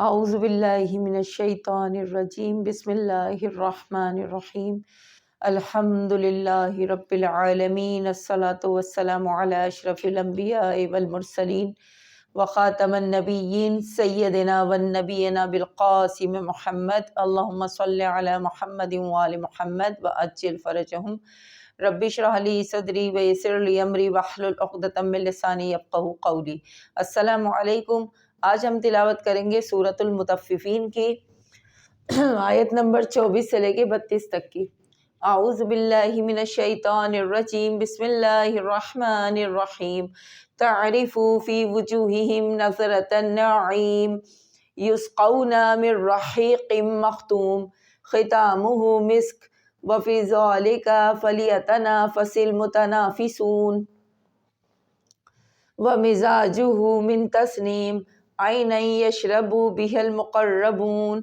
اعوذ باللہ من الشیطان الرجیم بسم اللہ الرحمن الرحیم الحمد للہ رب العالمین الصلاة والسلام علی اشرف الانبیاء والمرسلین وخاتم النبیین سیدنا والنبینا بالقاسم محمد اللہم صل علی محمد وآل محمد وعجل فرجہم رب اشرح لی صدری ویسر لی امری واحلل عقدۃ من لسانی یفقہوا قولی۔ السلام علیکم۔ آج ہم تلاوت کریں گے سورۃ المطففین کی آیت نمبر 24 سے لے کے 32 تک کی۔ اعوذ باللہ من الشیطان الرجیم بسم اللہ الرحمن الرحیم تعرف فی وجوہہم نظرۃ النعیم یسقون من رحیق مختوم ختامہ مسک وفی ذلک فلیتنافس المتنافسون ومزاجہ من تسنیم عینا یشرب بها المقربون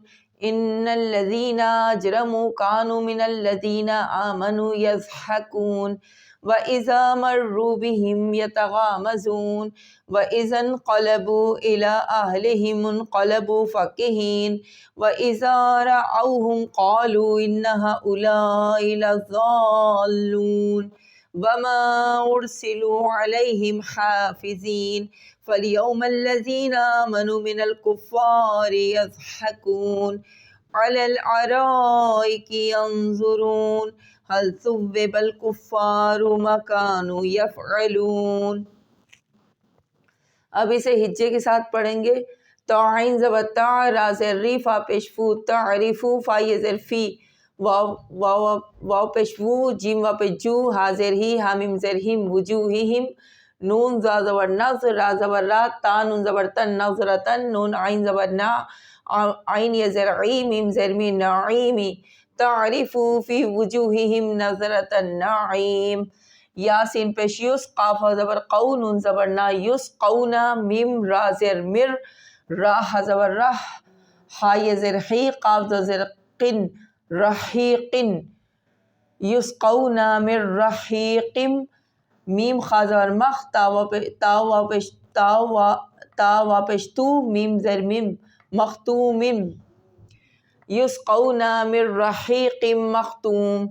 ان الذین اجرموا كانوا من الذین آمنوا يضحكون وإذا مروا بهم يتغامزون وإذا انقلبوا إلى أهلهم انقلبوا فكهين وإذا رأوهم قالوا إن هؤلاء لضالون وما أرسلوا عليهم حافظين فاليوم الذين آمنوا من الكفار يضحكون على الأرائك ينظرون هل ثوب الكفار ما كانوا يفعلون۔ اب اسے ہجے کے ساتھ پڑھیں گے۔ تعین زبر تا را زر ری فا پیش فو تعریفو فا یہ زر فی واو پیش وو جیم وا پیش جو حاضر ہی حامیم زر ہم وجوہہم نون زا زبر نظ را زبر را تا نون زبر تن نظرتن نون عین زبر نا عین یہ زر عی میم زر می نعیمی تعریفو فی وجوہہم نظرۃ النعیم یاسین پیش یس قاف زبر قو نون زبر نا یس قونا میم را زر مر راہ زبر رہ ہا یہ زر حی قاف زر قن رحیقن یسقونا من رحیق میم خا زبر مخ تا وا پیش تو میم زر میم مختوم یسقونا من رحیق مختوم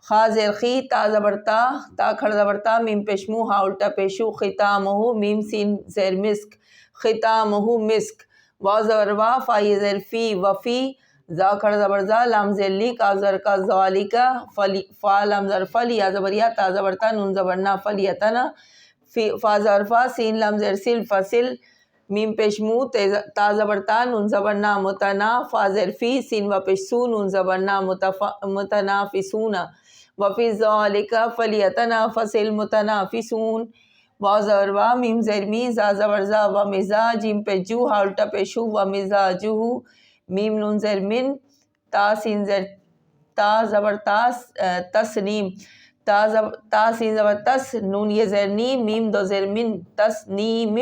خا زر خی تا زبر تا کھڑ زبر تا میم پیش مو ہا الٹا پیشو ختامہ میم سین زر مسک ختامہ مسک وا زبر وا فا یہ زر فی وفی زا کھڑ زبر زا لام زر لی کا زر کا ذالکا فا لام زر فل یا زبر یا تا زبر تا نون زبر نا فل یتنا فا زبر فا سین لام زر سل فسل میم پیش مو تا زبر تا نون زبر نا متنا فا زر فی سین و پیش سو نون زبر نا متنافسون وفی ذالکا فلیتنافس المتنافسون وا زبر وا میم زر می زا زبر زا و مزاج جیم پیش جو ہا الٹا پیشو و مزاجہ میم نون زر من تا سین زر تا زبر تسنیم تا سین زبر تس نون یہ زر نی میم دو زر من تسنیم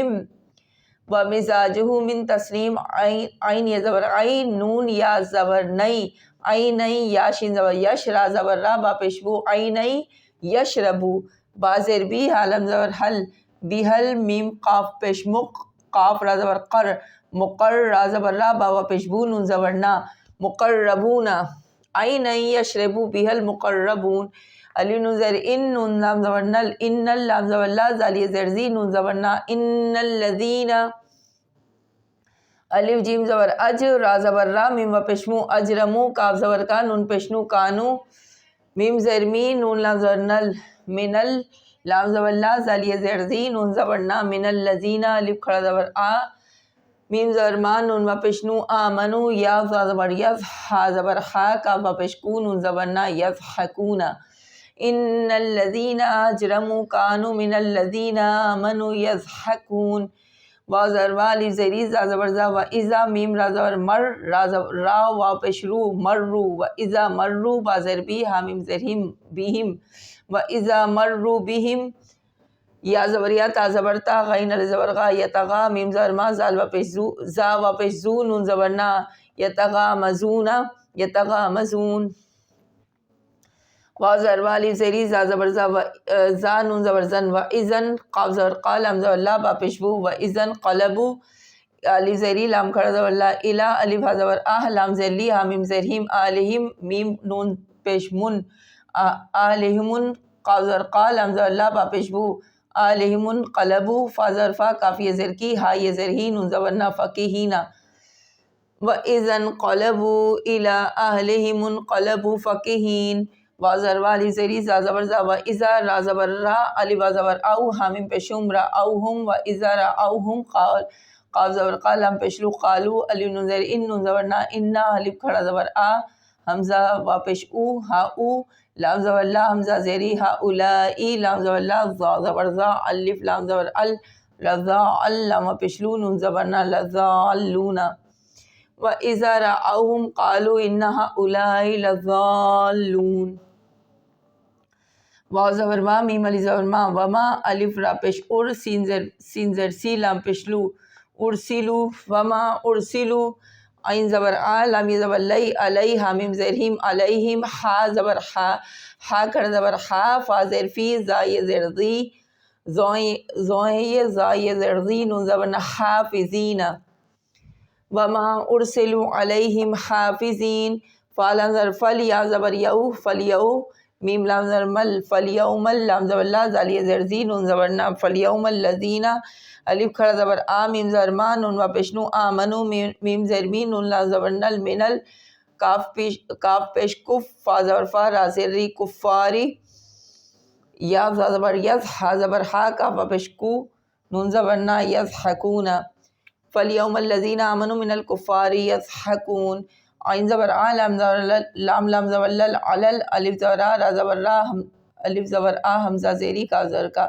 و مزاجہ من تسنیم عین یہ زبر عین نون یا زبر نئی عین یا شین زبر یش را زبر را با پیشبو عین یشربو با زر بی حالم زبر حل بیحل میم قاف پیش مق قاف را زبر قر مقر را زبر را با پیشبو نون زبر نا مقربون عین یشربو بیحل مقربون علی نون زر ان نون لام زبر نل ان لام زبر لا زالی زر زی نون زبر نا ان الذین الف جیم زبر اج را زبر را میم و پیشمو اجرمو کاف زبر کا نون پیشنو کانو میم زر می نون لام زبر نل من لام زبر لا زالی زر زی نون زبر نا من الذین الف کھڑا زبر آ میم زبر ما نون و پیشنو آمنو یا زبر یز ہا زبر خا کاف و پیشکو نون زبر نا یضحکون ان الذین اجرموا كانوا من الذین آمنوا یضحکون وا زر والی زری زا زبر زا و اذا میم را زبر مر را وا پیش رو مرو و اذا مرو با زر بی ہا میم زرہم بیہم و اذا مرو بہم یا زبر یا تا زبر تا غین ال زبر غا یتغا میم زبر ما زال و پیش زو زا و پیش زو نون زبر نا یتغامزون یتغامزون وا زر والی زری زا زبر زا و زا نون زبر زن و اذن قاف زبر قال ہم زبر لا با پیش بو و اذن قلبو الف زیری لام کھڑا زبر لا، الا الف ہا زبر آہ، لام زیر لی، ہا میم زیر ہیم، آلہم میم نون پیش من، آلہم قاف زبر قا، لام زبر لا، با پیش بو، آلہم قلبو، فا زبر فا، کاف یہ زیر کی، ہا یہ زیر ہی، نون زبر نا، فقیہینا، وَإِذَا انقلبوا إِلَىٰ أَهْلِهِمُ انقلبوا فَكِهِينَ، وا زر وا الف زیری زا زبر زا، وَإِذَا را زبر را، الف وا زبر او، ہا میم پیشم را اوہم، وَإِذَا رَأَوْهُمْ قاف زبر قا، لام پیشلو قالو، الف نون زیر ان، نون زبر نا، انا، الف کھڑا زبر آ، حمزہ وا پیش او، ہا او، لام زبر لا، حمزہ زیری، ہا اولائی، لام زبر لا، زا زبر زا، الف لام زبر ال، لذا ال، لام پیشلو، نون زبر نا، لذالونا، وَإِذَا رَأَوْهُمْ قَالُوا إِنَّ هَؤُلَاءِ لَضَالُّونَ، واو زبر ما، میم علی زبر ما، وما، الف را پیش ار، سین زر سی، لام پیش لو، ارسلو، وما ارسلو، عین زبر آ، لام یہ زبر لئی، علی، ہا میم زیر ہیم، علیہم، ہا زبر ہا، ہا کھڑا زبر ہا، فا زیر فی، زا یہ زیر ذی، زوئیں یہ زا یہ زیر ذی، نون زبر نا، حافظین، وما ارسلوا علیہم حافظین، فا لام زبر فل، یا زبر یو، فلیو، میم لام زبر مل، فلیوم، لام زبر لا، زالیہ زیر زی، نون زبر نا، فلیوم الذین، الف کھڑا زبر آ، میم زبر ما، نون وا پیشنو، آمنو، میم زیر می، نون لام زبر نل، منل، کاف پیش کف، فا زبر فا، را زیر ری، کفاری، یا زا زبر یز، ہا زبر ہا، کاف پیش کو، نون زبر نا، یضحکون، فَالْيَوْمَ الَّذِينَ آمَنُوا مِنَ الْكُفَّارِ يَضْحَكُونَ، عین زبر آ، لام زبر لام، لام زبر لل، علل، الف زبر آ، را زبر را، الف زبر آ، حمزہ زیری، کاف زبر کا،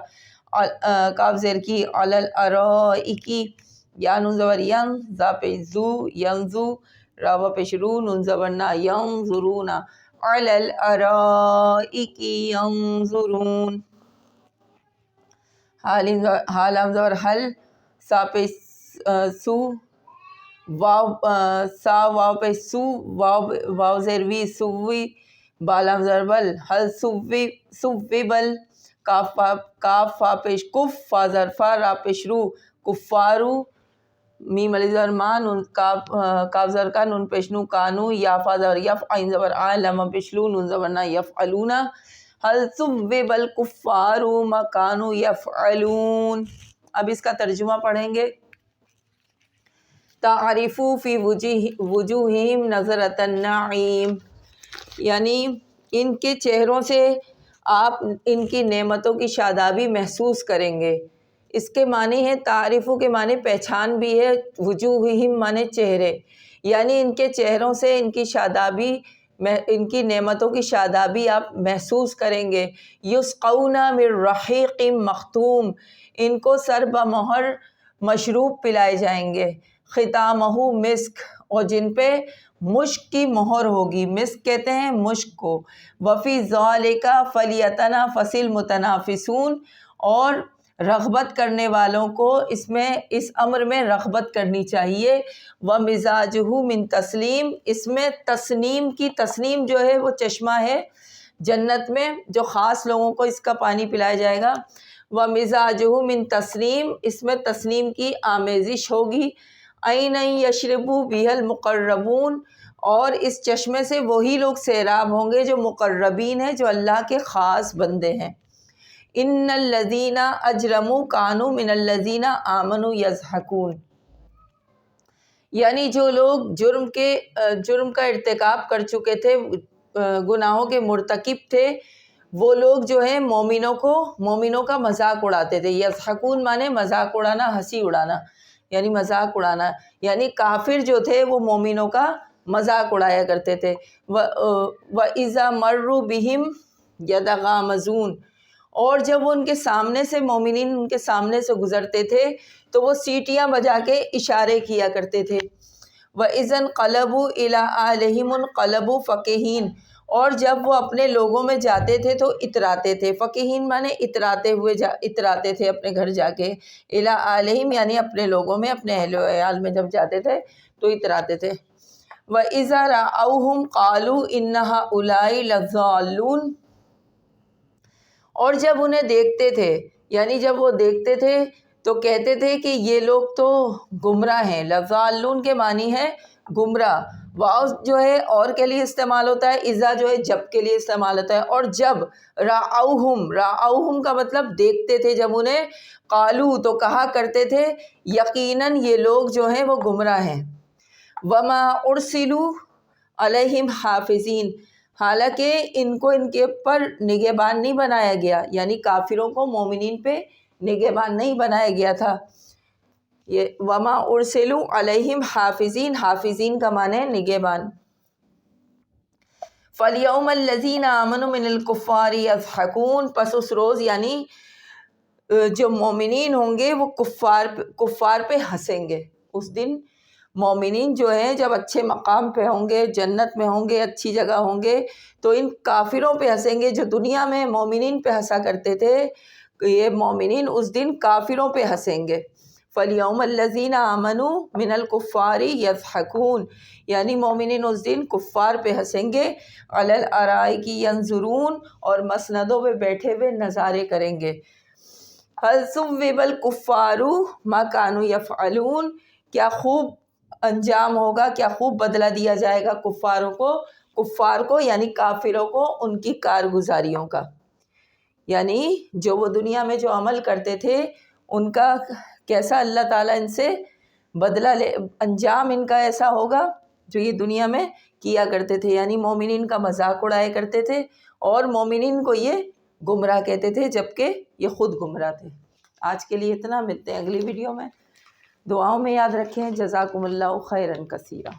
کاف زیر کی، علی الارائکی، یا نون زبر ین، زا پیش زو، ینزو، را و پیش رو، نون زبر نا، ینظرون، علی الارائکی ینظرون، ہا لام زبر حل، سا پیش سو، واو سا واو پہ سو، واو زیر وی، سوی، با لام زبر بل، حل سوی بل، کاف فا پیش کف، فا زر فا، را پیش رو، کفارو، میم علی زبر ما، نون کاف زبر کا، نون پیش نو، کانو، یا فا زبر یف، عین زبر آ، لام پیش لو، نون زبر نا، یفعلونا، حل ثوب الکفار ما کانوا یفعلون۔ اب اس کا ترجمہ پڑھیں گے۔ تعرف فی وجوہہم نظرۃ النعیم، یعنی ان کے چہروں سے آپ ان کی نعمتوں کی شادابی محسوس کریں گے۔ اس کے معنی ہے، تعریف کے معنی پہچان بھی ہے، وجوہہم معنی چہرے، یعنی ان کے چہروں سے ان کی شادابی، ان کی نعمتوں کی شادابی آپ محسوس کریں گے۔ یسقون من رحیق مختوم، ان کو سر بمہر مشروب پلائے جائیں گے، ختامہ مسک، اور جن پہ مشک کی مہر ہوگی، مسک کہتے ہیں مشک کو، وفی ذالک فلیتنافس المتنافسون، اور رغبت کرنے والوں کو اس امر میں رغبت کرنی چاہیے، ومزاجہ من تسلیم، اس میں تسنیم جو ہے وہ چشمہ ہے جنت میں، جو خاص لوگوں کو اس کا پانی پلایا جائے گا، ومزاجہ من تسلیم، اس میں تسنیم کی آمیزش ہوگی، عین یشرب بہ المقربون، اور اس چشمے سے وہی لوگ سیراب ہوں گے جو مقربین ہیں، جو اللہ کے خاص بندے ہیں۔ ان الذین اجرموا کانوا من الذین آمنوا یضحکون، یعنی جو لوگ جرم کا ارتکاب کر چکے تھے، گناہوں کے مرتکب تھے، وہ لوگ جو ہیں مومنوں کا مذاق اڑاتے تھے۔ یضحکون مانے مذاق اڑانا، ہنسی اڑانا، یعنی مذاق اڑانا، یعنی کافر جو تھے وہ مومنوں کا مذاق اڑایا کرتے تھے۔ وَإِذَا مَرُّوا بِهِمْ يَتَغَامَزُونَ، اور جب وہ ان کے سامنے سے، مومنین ان کے سامنے سے گزرتے تھے تو وہ سیٹیاں بجا کے اشارے کیا کرتے تھے۔ وَإِذَا انقلبوا إِلَىٰ أَهْلِهِمُ انقلبوا فَكِهِينَ، اور جب وہ اپنے لوگوں میں جاتے تھے تو اتراتے تھے، فقیہین مانے اتراتے تھے اپنے گھر جا کے، إِلَىٰ أَهْلِهِمْ یعنی اپنے لوگوں میں، اپنے اہل و عیال میں جب جاتے تھے تو اتراتے تھے۔ وَإِذَا رَأَوْهُمْ قَالُوا إِنَّ هَؤُلَاءِ لَضَالُّونَ، اور جب انہیں دیکھتے تھے، یعنی جب وہ دیکھتے تھے تو کہتے تھے کہ یہ لوگ تو گمراہ ہیں. لضالون کے معنی ہے گمراہ. واؤ جو ہے اور کے لیے استعمال ہوتا ہے، اذا جو ہے جب کے لیے استعمال ہوتا ہے. اور جب راؤہم کا مطلب دیکھتے تھے جب انہیں، قالو تو کہا کرتے تھے یقیناً یہ لوگ جو ہیں وہ گمراہ ہیں. وما ارسلوا علیہم حافظین، حالانکہ ان کو ان کے اوپر نگہبان نہیں بنایا گیا، یعنی کافروں کو مومنین پہ نگہبان نہیں بنایا گیا تھا. یہ وما ارسلوا علیہم حافظین، حافظین کا معنی ہے نگہبان. فَالْيَوْمَ الَّذِينَ آمَنُوا مِنَ الْكُفَّارِ يَضْحَكُونَ، پس اس روز یعنی جو مومنین ہوں گے وہ کفار پہ ہنسیں گے. اس دن مومنین جو ہیں جب اچھے مقام پہ ہوں گے، جنت میں ہوں گے، اچھی جگہ ہوں گے، تو ان کافروں پہ ہنسیں گے. جو دنیا میں مومنین پہ ہنسا کرتے تھے، یہ مومنین اس دن کافروں پہ ہنسیں گے. فَالْيَوْمَ الَّذِينَ آمَنُوا مِنَ الْكُفَّارِ يَضْحَكُونَ، یعنی مومنین اس دن کفار پہ ہنسیں گے. عَلَى الْأَرَائِكِ يَنظُرُونَ، اور مسندوں پہ بیٹھے ہوئے نظارے کریں گے. هَلْ ثُوِّبَ الْكُفَّارُ مَا كَانُوا يَفْعَلُونَ، کیا خوب انجام ہوگا، کیا خوب بدلہ دیا جائے گا کفار کو یعنی کافروں کو ان کی کارگزاریوں کا. یعنی جو وہ دنیا میں جو عمل کرتے تھے ان کا کیسا اللہ تعالیٰ ان سے بدلہ انجام ان کا ایسا ہوگا جو یہ دنیا میں کیا کرتے تھے. یعنی مومنین کا مذاق اڑایا کرتے تھے اور مومنین کو یہ گمراہ کہتے تھے، جبکہ یہ خود گمراہ تھے. آج کے لیے اتنا، ملتے ہیں اگلی ویڈیو میں. دعاؤں میں یاد رکھیں. جزاکم اللہ خیرا کثیرا.